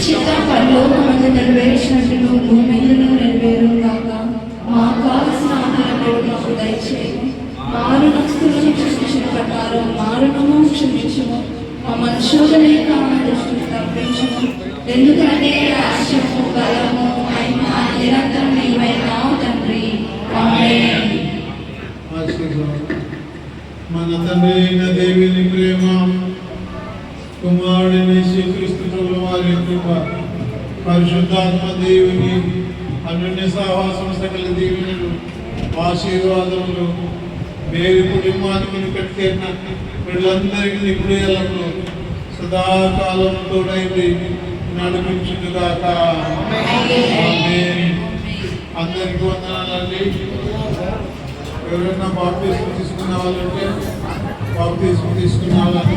చిత్తం పరలోకమందు నెరవేర్చినట్లు భూమి మీదను నెరవేరును గాక. మాకు కావలసిన ఆహారం మాకు దయచేయము. మారునస్తులను క్షమించిన ప్రకారం మారును క్షమించుము. మమ్మల్ని శోధనలేక దుష్టుని తప్పించుము. ఎందుకంటే రాజ్యము బలము మహిమ నిరంతరం నీవైనావు తండ్రి. ఆమేన్. మన తండ్రి అయిన దేవుని ప్రేమ, కుమారుడిని శ్రీక్రీస్తు ప్రభుల వారి కృప, పరిశుద్ధాత్మ దేవుని అన్యోన్య సహవాసం, సకల దీవెనలు, ఆశీర్వాదములు మేలు కుటుంబానికి కట్టేరిన వీళ్ళందరికీ ఇప్పుడు ఎల్లప్పుడూ సదాకాలం తోడైంది నడిపించుగాక. అందరికీ వందనాలండి. ఎవరైనా బాప్తిస్మం తీసుకున్న వాళ్ళంటే బాప్తిస్మం తీసుకున్న వాళ్ళని